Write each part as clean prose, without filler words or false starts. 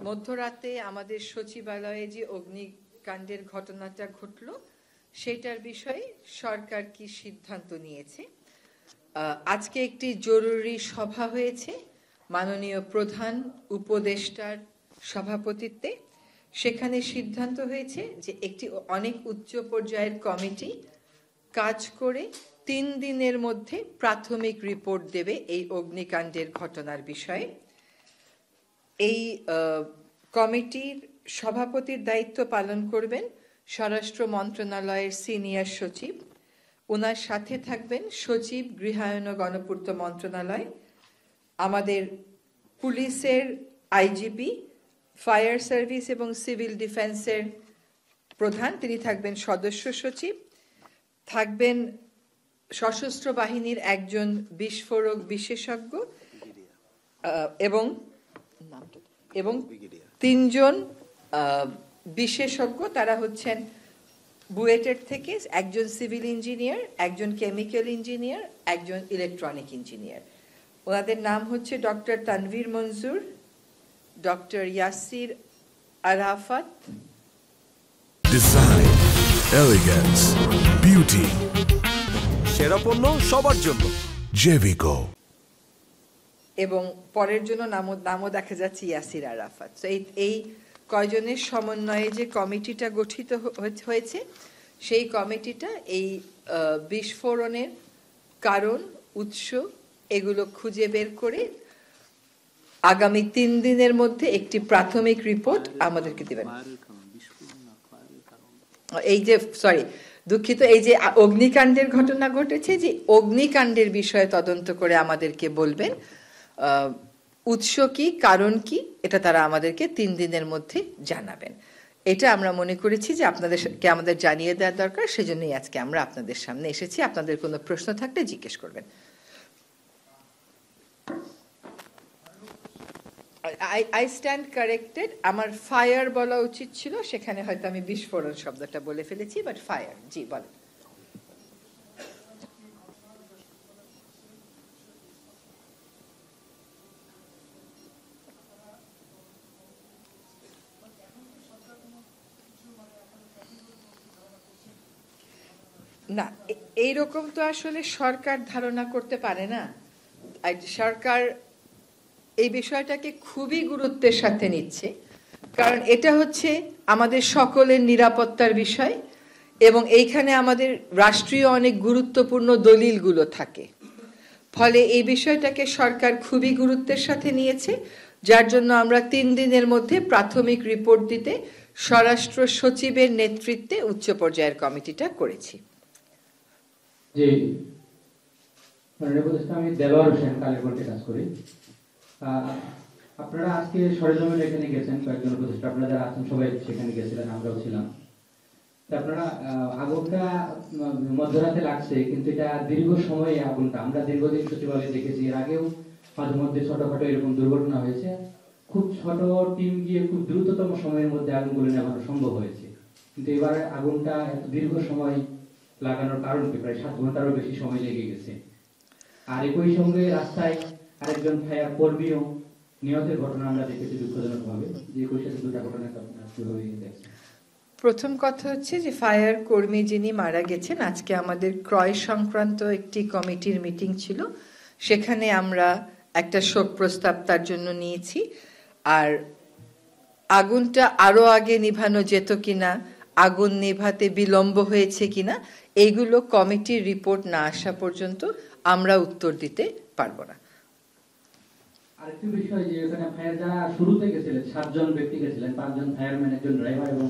মধ্যরাতে আমাদের সচিবালয়ে যে অগ্নিকাণ্ডের ঘটনাটা ঘটলো সেটার বিষয়ে সরকার কি সিদ্ধান্ত নিয়েছে। আজকে একটি জরুরি সভা হয়েছে মাননীয় প্রধান উপদেষ্টার সভাপতিত্বে। সেখানে সিদ্ধান্ত হয়েছে যে একটি অনেক উচ্চ পর্যায়ের কমিটি কাজ করে 3 দিনের মধ্যে প্রাথমিক রিপোর্ট দেবে এই অগ্নিকাণ্ডের ঘটনার বিষয়ে। এই কমিটির সভাপতির দায়িত্ব পালন করবেন স্বরাষ্ট্র মন্ত্রণালয়ের সিনিয়র সচিব। ওনার সাথে থাকবেন সচিব গৃহায়ন ও গণপূর্ত মন্ত্রণালয়, আমাদের পুলিশের আইজিপি, ফায়ার সার্ভিস এবং সিভিল ডিফেন্সের প্রধান, তিনি থাকবেন সদস্য সচিব, থাকবেন সশস্ত্র বাহিনীর একজন বিস্ফোরক বিশেষজ্ঞ এবং 3 জন বিশেষজ্ঞ। তারা হচ্ছেন বুয়েটের থেকে একজন সিভিল ইঞ্জিনিয়ার, একজন কেমিক্যাল ইঞ্জিনিয়ার, একজন ইলেকট্রনিক ইঞ্জিনিয়ার। ওনাদের নাম হচ্ছে doctor Tanvir Monjur, doctor Yasir Arafat. Design, elegance, beauty, সেরা পণ্য সবার জন্য জেভিকো। এবং পরের জন্য নামও দেখা যাচ্ছে ইয়াসির আরাফাত। তো এই কয়জনের সমন্বয়ে যে কমিটিটা গঠিত হয়েছে, সেই কমিটিটা এই বিস্ফোরণের কারণ, উৎস এগুলো খুঁজে বের করে আগামী 3 দিনের মধ্যে একটি প্রাথমিক রিপোর্ট আমাদেরকে দেবেন। এই যে দুঃখিত, এই যে অগ্নিকাণ্ডের ঘটনা ঘটেছে, যে অগ্নিকাণ্ডের বিষয়ে তদন্ত করে আমাদেরকে বলবেন উৎস কি, কারণ কি, এটা তারা আমাদেরকে 3 দিনের মধ্যে জানাবেন। এটা আমরা মনে করেছি যে আপনাদেরকে আমাদের জানিয়ে দেওয়া দরকার, সেজন্যই আজকে আমরা আপনাদের সামনে এসেছি। আপনাদের কোনো প্রশ্ন থাকলে জিজ্ঞেস করবেন। I stand corrected, আমার ফায়ার বলা উচিত ছিল, সেখানে হয়তো আমি বিস্ফোরণ শব্দটা বলে ফেলেছি, বাট ফায়ার। জি বলেন। না, এইরকম তো আসলে সরকার ধারণা করতে পারে না। সরকার এই বিষয়টাকে খুবই গুরুত্বের সাথে নিচ্ছে, কারণ এটা হচ্ছে আমাদের সকলের নিরাপত্তার বিষয় এবং এইখানে আমাদের রাষ্ট্রীয় অনেক গুরুত্বপূর্ণ দলিলগুলো থাকে। ফলে এই বিষয়টাকে সরকার খুবই গুরুত্বের সাথে নিয়েছে, যার জন্য আমরা 3 দিনের মধ্যে প্রাথমিক রিপোর্ট দিতে স্বরাষ্ট্র সচিবের নেতৃত্বে উচ্চ পর্যায়ের কমিটিটা করেছি। জি, আমি দেলোয়ার হোসেন কালীগঞ্জে কাজ করি। আপনারা আজকে সরেজমিনে এখানে গেছেন, কয়েকজন উপদেষ্টা আপনারা যারা আছেন সবাই সেখানে গেছিলেন, আমরাও ছিলাম। আপনারা আগুনটা মধ্যরাতে লাগছে, কিন্তু এটা দীর্ঘ সময়ে আগুনটা, আমরা দীর্ঘদিন সচিবালয়ে দেখেছি, এর আগেও মাঝে মধ্যে ছোটখাটো এরকম দুর্ঘটনা হয়েছে। খুব ছোট টিম গিয়ে খুব দ্রুততম সময়ের মধ্যে আগুনগুলো নেভানো সম্ভব হয়েছে, কিন্তু এবার আগুনটা এত দীর্ঘ সময় লাগানোর কারণ কি? প্রায় 7 ঘন্টারও বেশি সময় লেগে গেছে। আর একই সঙ্গে রাস্তায় আরেকজন ফায়ার কর্মীও নিহতের ঘটনা আমরা দেখেছি দুঃখজনক ভাবে। যে একই সাথে 2টা ঘটনা কিভাবে দেখছেন? প্রথম কথা হচ্ছে যে ফায়ার কর্মী যিনি মারা গেছেন, আজকে আমাদের ক্রয় সংক্রান্ত একটি কমিটির মিটিং ছিল, সেখানে আমরা একটা শোক প্রস্তাব তার জন্য নিয়েছি। আর আগুনটা আরো আগে নিভানো যেত কিনা, আগুন নেভাতে বিলম্ব হয়েছে কিনা, এইগুলো কমিটির রিপোর্ট না আসা পর্যন্ত আমরা উত্তর দিতে পারবো না। আরেকটি বিষয়, যে এখানে ফায়ার যারা শুরুতে গেছিলেন 7 জন ব্যক্তি গেছিলেন, 5 জন ফায়ারম্যান, একজন ড্রাইভার এবং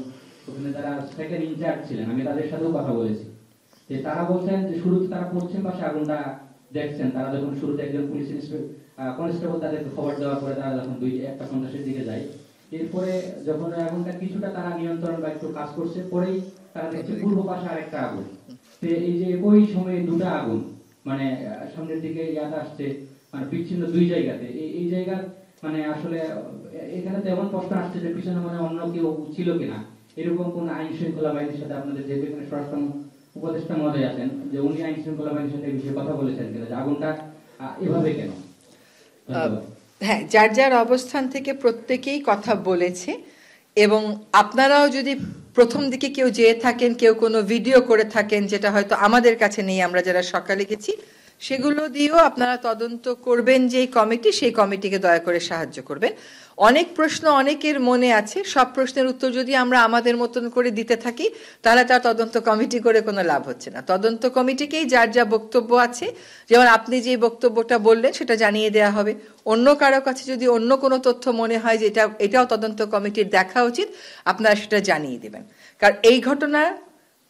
ওখানে যারা সেকেন্ড ইনচার্জ ছিলেন, আমি তাদের সাথেও কথা বলেছি। যে তারা বলছেন যে শুরুতে তারা পশ্চিম পাশে আগুনটা দেখছেন, তারা যখন শুরুতে একজন পুলিশ কনস্টেবল তাদেরকে খবর দেওয়ার পরে তারা যখন 1:50 দিকে যায়, এরপরে যখন আগুনটা কিছুটা তারা নিয়ন্ত্রণ বা একটু কাজ করছে, পরেই তারা দেখছে পূর্ব পাশে আরেকটা আগুন। তো এই যে একই সময়ে 2টা আগুন, মানে সামনের দিকে ইয়াদ আসছে, মানে বিচ্ছিন্ন 2 জায়গাতে, এই জায়গার মানে আসলে এখানে তেমন প্রশ্ন আসছে যে পিছনে মানে অন্য কেউ ছিল কিনা, এরকম কোন আইন শৃঙ্খলা বাহিনীর সাথে আপনাদের যে এখানে স্বরাষ্ট্র উপদেষ্টা মহোদয় আছেন, যে উনি আইন শৃঙ্খলা বাহিনীর সাথে এই বিষয়ে কথা বলেছেন কিনা, যে আগুনটা এভাবে কেন? হ্যাঁ, যার যার অবস্থান থেকে প্রত্যেকেই কথা বলেছে, এবং আপনারাও যদি প্রথম দিকে কেউ যেয়ে থাকেন, কেউ কোনো ভিডিও করে থাকেন যেটা হয়তো আমাদের কাছে নেই, আমরা যারা সকালে গেছি, সেগুলো দিয়েও আপনারা তদন্ত করবেন যে কমিটি, সেই কমিটিকে দয়া করে সাহায্য করবেন। অনেক প্রশ্ন অনেকের মনে আছে, সব প্রশ্নের উত্তর যদি আমরা আমাদের মতন করে দিতে থাকি তাহলে তার তদন্ত কমিটি করে কোনো লাভ হচ্ছে না। তদন্ত কমিটিকেই যার যা বক্তব্য আছে, যেমন আপনি যে বক্তব্যটা বললেন সেটা জানিয়ে দেওয়া হবে। অন্য কারো কাছে যদি অন্য কোনো তথ্য মনে হয় যে এটাও তদন্ত কমিটির দেখা উচিত, আপনারা সেটা জানিয়ে দেবেন। কারণ এই ঘটনা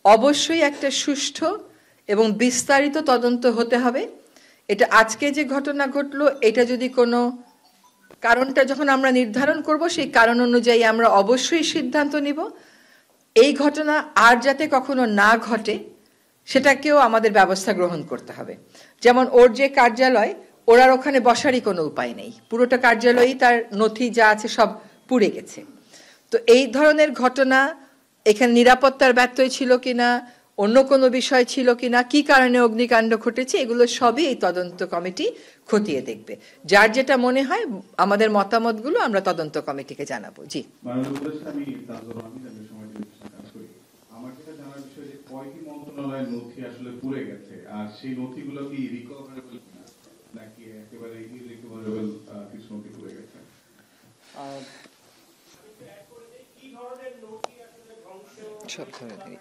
অবশ্যই একটা সুষ্ঠু এবং বিস্তারিত তদন্ত হতে হবে। এটা আজকে যে ঘটনা ঘটলো, এটা যদি কোনো কারণটা যখন আমরা নির্ধারণ করব, সেই কারণ অনুযায়ী আমরা অবশ্যই সিদ্ধান্ত নিব। এই ঘটনা আর যাতে কখনো না ঘটে সেটাকেও আমাদের ব্যবস্থা গ্রহণ করতে হবে। যেমন ওর যে কার্যালয়, ওরার ওখানে বসারই কোনো উপায় নেই, পুরোটা কার্যালয়ই তার নথি যা আছে সব পুড়ে গেছে। তো এই ধরনের ঘটনা এখানে নিরাপত্তার ব্যত্যয় ছিল কিনা, অন্য কোনো বিষয় ছিল কিনা, কি কারণে অগ্নিকাণ্ড ঘটেছে, এগুলো সবই এই তদন্ত কমিটি খতিয়ে দেখবে। যার যেটা মনে হয় আমাদের মতামতগুলো আমরা তদন্ত কমিটিকে জানাবো। জি, আমার যেটা জানার বিষয় যে কয়টি মন্ত্রণালয়ের নথি আসলে পুড়ে গেছে, আর সেই নথিগুলো কি রিকভারেবল কিনা, নাকি একেবারে ইরিকভারেবল কিছু নথি পুড়ে গেছে? সব ধরনের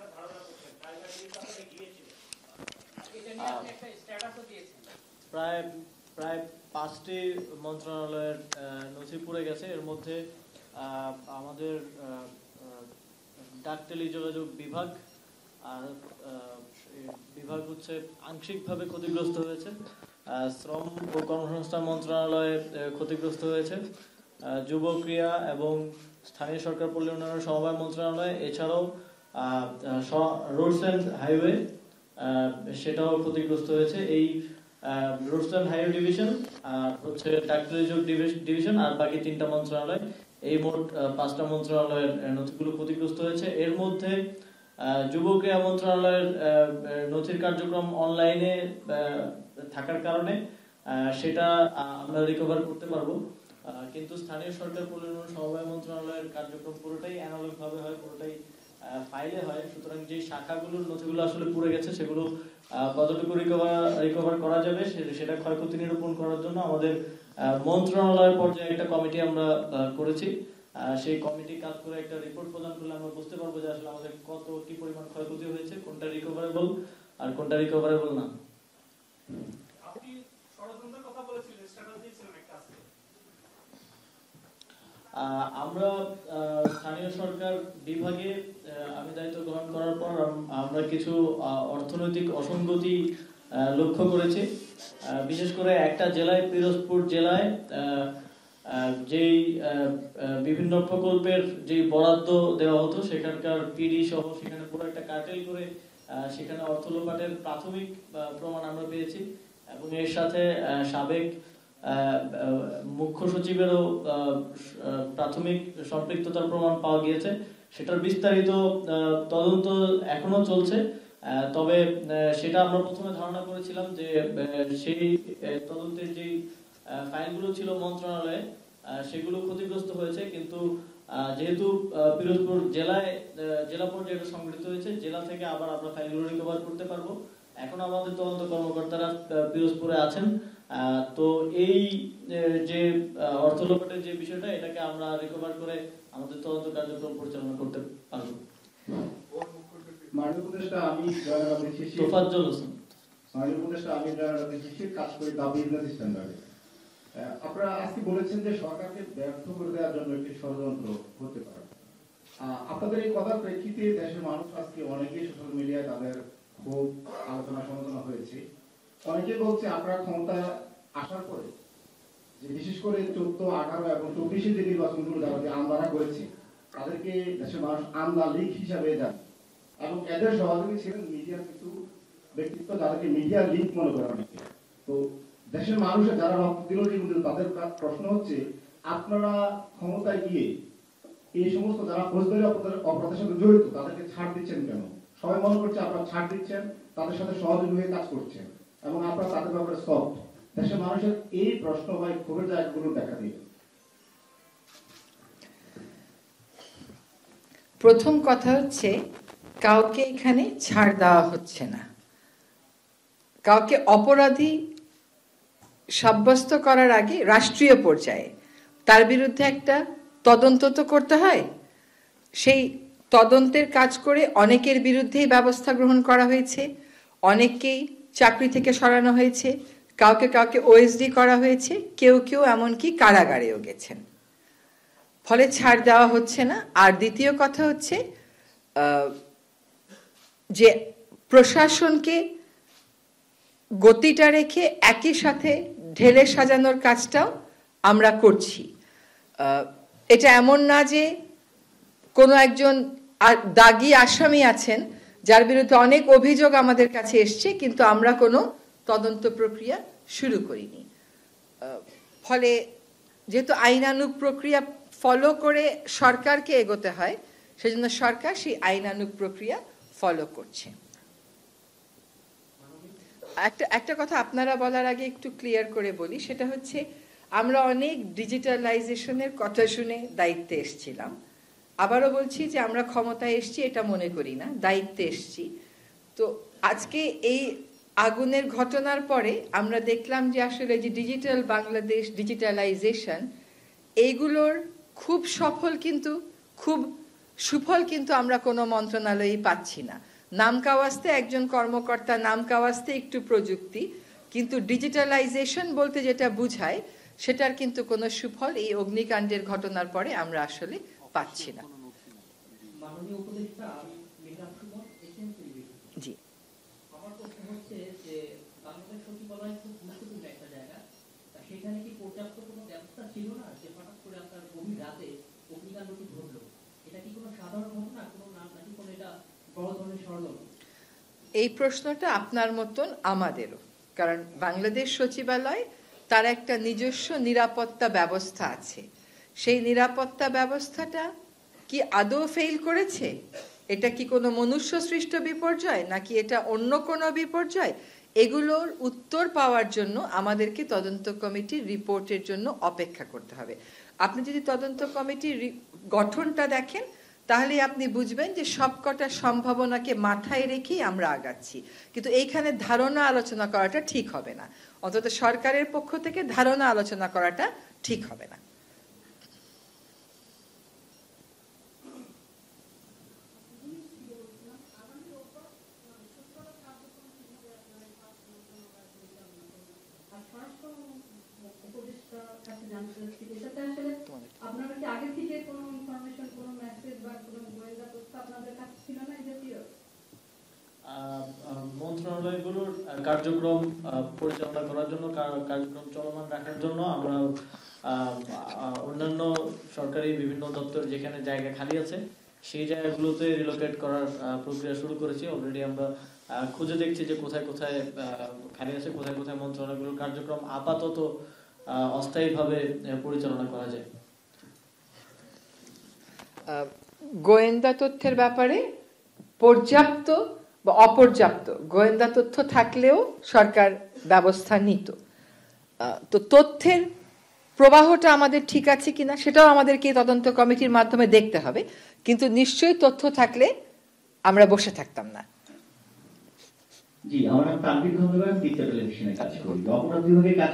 প্রায় 5টি মন্ত্রণালয়ের নথি পুড়ে গেছে। এর মধ্যে আমাদের ডাক টেলিযোগাযোগ বিভাগ আর বিভাগ হচ্ছে আংশিকভাবে ক্ষতিগ্রস্ত হয়েছে। শ্রম ও কর্মসংস্থান মন্ত্রণালয়ে ক্ষতিগ্রস্ত হয়েছে। যুব ক্রীড়া এবং স্থানীয় সরকার পল্লী উন্নয়ন সমবায় মন্ত্রণালয়, এছাড়াও রোডস অ্যান্ড হাইওয়ে সেটাও ক্ষতিগ্রস্ত হয়েছে। এই রোডস অ্যান্ড হাইওয়ে ডিভিশন আর হচ্ছে ডাক টেলিযোগাযোগ ডিভিশন আর বাকি 3টা মন্ত্রণালয়, এই মোট 5টা মন্ত্রণালয়ের নথিগুলো ক্ষতিগ্রস্ত হয়েছে। এর মধ্যে যুব ক্রীড়া মন্ত্রণালয়ের নথির কার্যক্রম অনলাইনে থাকার কারণে সেটা আমরা রিকভার করতে পারবো, কিন্তু স্থানীয় সরকার পল্লী উন্নয়ন সমবায় মন্ত্রণালয়ের কার্যক্রম পুরোটাই অ্যানালগ ভাবে হয়, পুরোটাই ফাইলে হয়। সুতরাং যে শাখাগুলোর নথিগুলো আসলে পুড়ে গেছে সেগুলো কতটুকু রিকভার করা যাবে সেটা ক্ষয়ক্ষতি নিরূপণ করার জন্য আমাদের মন্ত্রণালয় পর্যায়ে একটা কমিটি আমরা করেছি। সেই কমিটি কাজ করে একটা রিপোর্ট প্রদান করলে আমরা বুঝতে পারবো যে আসলে আমাদের কত কি পরিমাণ ক্ষয়ক্ষতি হয়েছে, কোনটা রিকভারেবল আর কোনটা রিকভারেবল না। আপনি ষড়যন্ত্রের কথা বলেছিলেন, সেটা দিয়েছিলেন একটা আছে। আমরা স্থানীয় সরকার বিভাগে আমি দায়িত্ব গ্রহণ করার পর আমরা কিছু অর্থনৈতিক অসঙ্গতি লক্ষ্য করেছি। বিশেষ করে একটা জেলায়, পিরোজপুর জেলায় যেই বিভিন্ন প্রকল্পের যে বরাদ্দ দেওয়া হতো সেখানকার পিডি সহ সেখানে পুরো একটা কার্টেল করে সেখানে অর্থ লোপাটের প্রাথমিক প্রমাণ আমরা পেয়েছি, এবং এর সাথে সাবেক মুখ্য সচিবেরও প্রাথমিক সম্পৃক্ততার প্রমাণ পাওয়া গিয়েছে। সেটার বিস্তারিত তদন্ত এখনো চলছে, তবে সেটা আমরা প্রথমে ধারণা করেছিলাম যে সেই তদন্তের যেই ফাইলগুলো ছিল মন্ত্রণালয়ে সেগুলো ক্ষতিগ্রস্ত হয়েছে, কিন্তু যেহেতু পিরোজপুর জেলায় জেলা পর্যায়ে সংগঠিত হয়েছে, জেলা থেকে আবার আমরা ফাইলগুলো রিকভার করতে পারবো। এখন আমাদের তদন্ত কর্মকর্তারা পিরোজপুরে আছেন, তো এই যে অর্থ লোপাটের যে বিষয়টা, এটাকে আমরা রিকভার করে আমাদের তদন্ত কার্যক্রম পরিচালনা করতে পারবো। মাননীয় উপদেষ্টা, আমি তোফাজ্জল হোসেন। মাননীয় উপদেষ্টা, আমি কাজ করি দা বিজনেস স্ট্যান্ডার্ডে। আপনারা আজকে বলেছেন যে সরকারকে ব্যর্থ করে দেওয়ার জন্য একটি ষড়যন্ত্র হতে পারে। আপনাদের এই কথার প্রেক্ষিতে দেশের মানুষ আজকে অনেকেই সোশ্যাল মিডিয়ায় তাদের খুব আলোচনা সমালোচনা হয়েছে। অনেকে বলছে আপনারা ক্ষমতা আসার পরে যে বিশেষ করে 14, 18 এবং 24 যে নির্বাচনগুলো যারা আমলারা করেছে তাদেরকে দেশের মানুষ আমলা লীগ হিসাবে যান, এবং এদের সহযোগী ছিলেন মিডিয়ার কিছু ব্যক্তিত্ব যাদেরকে মিডিয়া লিগ মনে করা হয়। তো দেশের মানুষের যারা রক্ত দিল তাদের প্রশ্ন হচ্ছে, আপনারা ক্ষমতায় গিয়ে এই সমস্ত যারা ফৌজদারি অপরাধের সাথে জড়িত তাদেরকে ছাড় দিচ্ছেন কেন? সবাই মনে করছে আপনারা ছাড় দিচ্ছেন, তাদের সাথে সহযোগী হয়ে কাজ করছেন এবং আপনারা তাদের ব্যাপারে সফট। দেশের মানুষের এই প্রশ্ন হয় ক্ষোভের জায়গাগুলো দেখা দিল। প্রথম কথা হচ্ছে কাউকে এখানে ছাড় দেওয়া হচ্ছে না, কাউকে অপরাধী সাব্যস্ত করার আগে রাষ্ট্রীয় পর্যায়ে তার বিরুদ্ধে একটা তদন্ত তো করতে হয়। সেই তদন্তের কাজ করে অনেকের বিরুদ্ধেই ব্যবস্থা গ্রহণ করা হয়েছে, অনেককেই চাকরি থেকে সরানো হয়েছে, কাউকে কাউকে ওএসডি করা হয়েছে, কেউ কেউ এমনকি কারাগারেও গেছেন, ফলে ছাড় দেওয়া হচ্ছে না। আর দ্বিতীয় কথা হচ্ছে যে প্রশাসনকে গতিটা রেখে একই সাথে ঢেলে সাজানোর কাজটাও আমরা করছি। এটা এমন না যে কোনো একজন দাগী আসামি আছেন যার বিরুদ্ধে অনেক অভিযোগ আমাদের কাছে এসছে, কিন্তু আমরা কোনো তদন্ত প্রক্রিয়া শুরু করিনি। ফলে যেহেতু আইনানুগ প্রক্রিয়া ফলো করে সরকারকে এগোতে হয়, সেজন্য সরকার সেই আইনানুগ প্রক্রিয়া ফলো করছে। একটা কথা আপনারা বলার আগে একটু ক্লিয়ার করে বলি, সেটা হচ্ছে আমরা অনেক ডিজিটালাইজেশনের কথা শুনে দায়িত্বে এসেছিলাম। আবারও বলছি যে আমরা ক্ষমতায় এসেছি এটা মনে করি না, দায়িত্বে এসেছি। তো আজকে এই আগুনের ঘটনার পরে আমরা দেখলাম যে আসলে যে ডিজিটাল বাংলাদেশ, ডিজিটালাইজেশন, এইগুলোর খুব সফল কিন্তু খুব সুফল কিন্তু আমরা কোনো মন্ত্রণালয়েই পাচ্ছি না। নামকাওয়াস্তে একজন কর্মকর্তা, নামকাওয়াস্তে একটু প্রযুক্তি, কিন্তু ডিজিটালাইজেশন বলতে যেটা বুঝায় সেটার কিন্তু কোনো সুফল এই অগ্নিকাণ্ডের ঘটনার পরে আমরা আসলে পাচ্ছি না। জি, আমার প্রশ্ন হচ্ছে যে বাংলাদেশ সচিবালয় খুব গুরুত্বপূর্ণ একটা জায়গা, সেখানে কি পর্যাপ্ত কোনো ব্যবস্থা ছিল না যে হঠাৎ করে আপনার গভীর রাতে অগ্নিকাণ্ডটি ঘটলো? এটা কি কোনো সাধারণ ঘটনা, কোনো নাকি কোনো এটা বড় ধরনের ষড়যন্ত্র? এই প্রশ্নটা আপনার মতন আমাদেরও, কারণ বাংলাদেশ সচিবালয় তার একটা নিজস্ব নিরাপত্তা ব্যবস্থা আছে। সেই নিরাপত্তা ব্যবস্থাটা কি আদৌ ফেল করেছে? এটা কি কোনো মনুষ্য সৃষ্ট বিপর্যয় নাকি এটা অন্য কোনো বিপর্যয়? এগুলোর উত্তর পাওয়ার জন্য আমাদেরকে তদন্ত কমিটির রিপোর্টের জন্য অপেক্ষা করতে হবে। আপনি যদি তদন্ত কমিটির গঠনটা দেখেন তাহলে আপনি বুঝবেন যে সবকটা সম্ভাবনাকে মাথায় রেখেই আমরা আগাচ্ছি। কিন্তু এইখানে ধারণা আলোচনা করাটা ঠিক হবে না, অন্তত সরকারের পক্ষ থেকে ধারণা আলোচনা করাটা ঠিক হবে না। আপনারা কি আগে থেকে কোনো ইনফরমেশন, কোনো মেসেজ বা কোনো গোয়েন্দা তথ্য আপনাদের কাছে ছিল না এই জাতীয়? মন্ত্রণালয়গুলোর কার্যক্রম পরিচালনা করার জন্য, কার্যক্রম চলমান রাখার জন্য আমরা অন্যান্য সরকারি বিভিন্ন দপ্তর যেখানে জায়গা খালি আছে সেই জায়গাগুলোতে রিলোকেট করার প্রক্রিয়া শুরু করেছি। অলরেডি আমরা খুঁজে দেখছি যে কোথায় কোথায় খালি আছে, কোথায় কোথায় মন্ত্রণালয়গুলোর কার্যক্রম আপাতত অস্থায়ীভাবে পরিচালনা করা যায়। গোয়েন্দা তথ্যের ব্যাপারে পর্যাপ্ত বা অপর্যাপ্ত গোয়েন্দা তথ্য থাকলেও সরকার ব্যবস্থা নিত। তো তথ্যের প্রবাহটা আমাদের ঠিক আছে কিনা সেটাও আমাদেরকে তদন্ত কমিটির মাধ্যমে দেখতে হবে, কিন্তু নিশ্চয়ই তথ্য থাকলে আমরা বসে থাকতাম না। জি, আমার নাম তানভীর খন্দকার, তিস্তা টেলিভিশনে কাজ করি। অপরাধ বিভাগে কাজ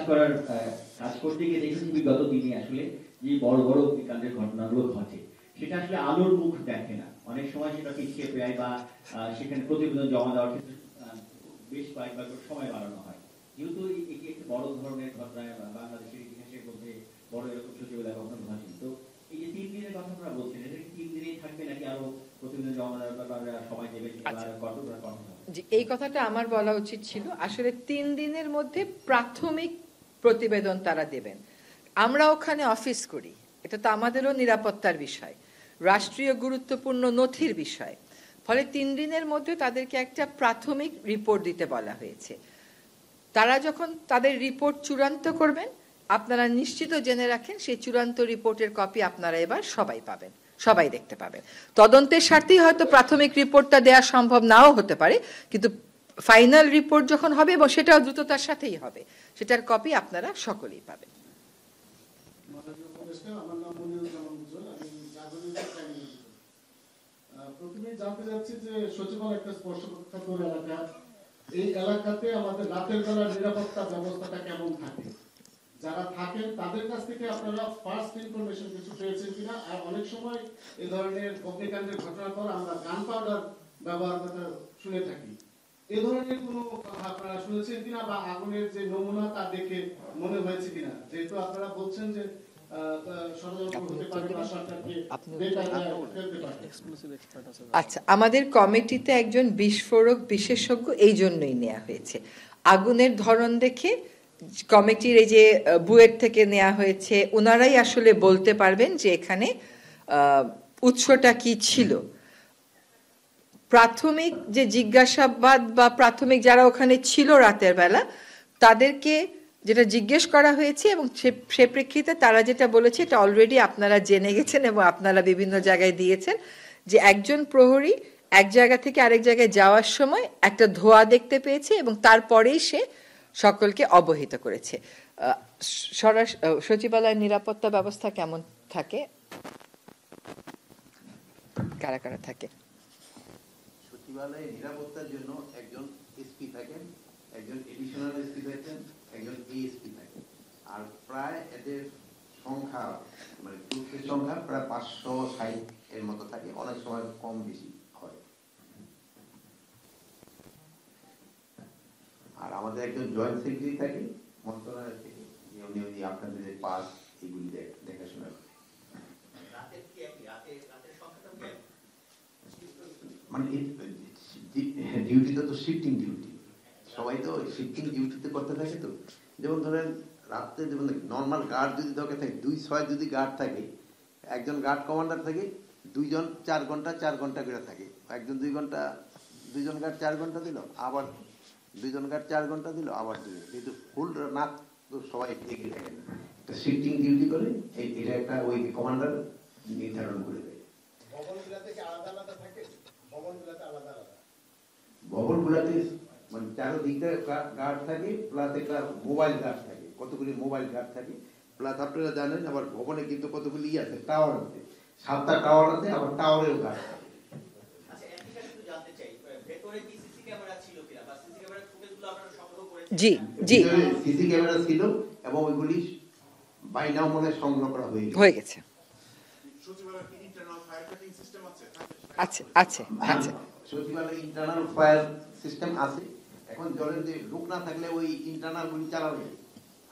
করতে গিয়ে দেখেছি বিগত দিনে আসলে যে বড় বড় অগ্নিকাণ্ডের ঘটনাগুলো ঘটে সেটা আসলে আলোর মুখ দেখে না। অনেক সময় সেটা পিছিয়ে যায় বা সেখানে প্রতিবেদন জমা দেওয়ার ক্ষেত্রে বেশ কয়েকবার সময় বাড়ানো হয়। যেহেতু এটি একটি বড় ধরনের ঘটনা, বাংলাদেশের ইতিহাসের মধ্যে বড় এরকম সচিবালয় কখনো ঘটেনি। তো এই যে 3 দিনের কথা আপনারা বলছেন, এটা কি 3 দিনেই থাকবে নাকি আরো প্রতিবেদন জমা দেওয়ার ব্যাপারে সময় দেবেন? এই কথাটা আমার বলা উচিত ছিল। আসলে 3 দিনের মধ্যে প্রাথমিক প্রতিবেদন তারা দেবেন। আমরা ওখানে অফিস করি, এটা তো আমাদেরও নিরাপত্তার বিষয়, রাষ্ট্রীয় গুরুত্বপূর্ণ নথির বিষয়। ফলে 3 দিনের মধ্যে তাদেরকে একটা প্রাথমিক রিপোর্ট দিতে বলা হয়েছে। তারা যখন তাদের রিপোর্ট চূড়ান্ত করবেন, আপনারা নিশ্চিত জেনে রাখেন সেই চূড়ান্ত রিপোর্টের কপি আপনারা এবার সবাই পাবেন, সবাই দেখতে পাবেন। তদন্তের স্বার্থেই হয়তো প্রাথমিক রিপোর্টটা দেওয়া সম্ভব নাও হতে পারে, কিন্তু ফাইনাল রিপোর্ট যখন হবে, এবং সেটাও দ্রুততার সাথেই হবে, সেটার কপি আপনারা সকলেই পাবেন। আমার নাম মনিরুজ্জামান উজ্জ্বল, আমি জাগরণের প্রাইমারি এডিটর। প্রথমেই জানতে চাচ্ছি যে সচিবালয় একটা স্পর্শকাতর এলাকা, এই এলাকাতে আমাদের রাতের বেলা নিরাপত্তা ব্যবস্থাটা কেমন থাকে, যারা থাকেন তাদের কাছ থেকে আপনারা ফার্স্ট ইনফরমেশন কিছু পেয়েছেন কিনা? আর অনেক সময় এই ধরনের অগ্নিকাণ্ডের ঘটনার পর আমরা গান পাউডার ব্যবহার কথা শুনে থাকি, এ ধরনের কোনো কথা আপনারা শুনেছেন কিনা, বা আগুনের যে নমুনা তা দেখে মনে হয়েছে কিনা? যেহেতু আপনারা বলছেন যে ষড়যন্ত্র হতে পারে বা সরকারকে ফেলতে পারে। আচ্ছা, আমাদের কমিটিতে একজন বিস্ফোরক বিশেষজ্ঞ এই জন্যই নেওয়া হয়েছে। আগুনের ধরন দেখে কমিটির এই যে বুয়েট থেকে নেওয়া হয়েছে, ওনারাই আসলে বলতে পারবেন যে এখানে উৎসটা কি ছিল। প্রাথমিক যে জিজ্ঞাসাবাদ বা প্রাথমিক যারা ওখানে ছিল রাতের বেলা, তাদেরকে যেটা জিজ্ঞেস করা হয়েছে এবং সে প্রেক্ষিতে তারা যেটা বলেছে, এটা অলরেডি আপনারা জেনে গেছেন এবং আপনারা বিভিন্ন জায়গায় দিয়েছেন, যে একজন প্রহরী এক জায়গা থেকে আরেক জায়গায় যাওয়ার সময় একটা ধোঁয়া দেখতে পেয়েছে এবং তারপরেই সে সকলকে অবহিত করেছে। সচিবালয়ের নিরাপত্তা ব্যবস্থা কেমন থাকে, কারা কারা থাকে? সচিবালয়ে নিরাপত্তার জন্য একজন এসপি থাকেন, একজন এডিশনাল এসপি থাকেন, একজন এএসপি থাকেন, আর প্রায় এদের সংখ্যা মানে গ্রুপের সংখ্যা প্রায় 560 এর মতো থাকে, অনেক সময় কম বেশি হয়। আর আমাদের একজন জয়েন্ট সেক্রেটারি থাকে মন্ত্রণালয় থেকে, উনি আপনাদের যে পাস এগুলি দেখাশোনা করে। মানে ডিউটিটা তো শিফটিং ডিউটি, সবাই তো শিফটিং ডিউটিতে করতে থাকে। তো যেমন ধরেন রাত্রে যেমন নর্মাল গার্ড যদি দরকার থাকে, 2-6 যদি গার্ড থাকে, একজন গার্ড কমান্ডার থাকে, 2 জন 4 ঘন্টা 4 ঘন্টা করে থাকে, একজন 2 ঘন্টা, 2 জন গার্ড 4 ঘন্টা দিল, আবার 2 জন গার্ড 4 ঘন্টা দিল, আবার 2 জন, কিন্তু ফুল রাত তো সবাই এগিয়ে থাকে না, একটা শিফটিং ডিউটি করে এটা একটা ওই কমান্ডার নির্ধারণ করে দেয়। ভবনগুলাতে মানে চারদিকে গার্ড থাকে, প্লাস একটা মোবাইল গার্ড থাকে, কতগুলি মোবাইল গার্ড থাকে, প্লাস আপনারা জানেন আবার ভবনে কিন্তু কতগুলি আছে, টাওয়ার আছে, 7টা টাওয়ার আছে, আবার টাওয়ারেও গার্ড থাকে। জি জি, সিসি ক্যামেরা ছিল এবং ওইগুলি বাই নাও মনে সংগ্রহ করা হয়ে গেছে। আচ্ছা আচ্ছা আচ্ছা, সচিবালয়ে ইন্টারনাল ফায়ার সিস্টেম আছে। এখন জলের যে লোক না থাকলে ওই ইন্টারনাল গুলি চালাবে,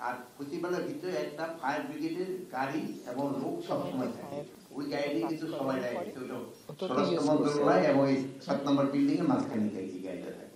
আর সচিবালয়ের ভিতরে একটা ফায়ার ব্রিগেডের গাড়ি এবং লোক সবসময় থাকে, ওই গাড়ি কিন্তু সবাই স্বরাষ্ট্র মন্ত্রণালয় এবং এই 7 নম্বর বিল্ডিং এর মাঝখানে এই গাড়িটা থাকে।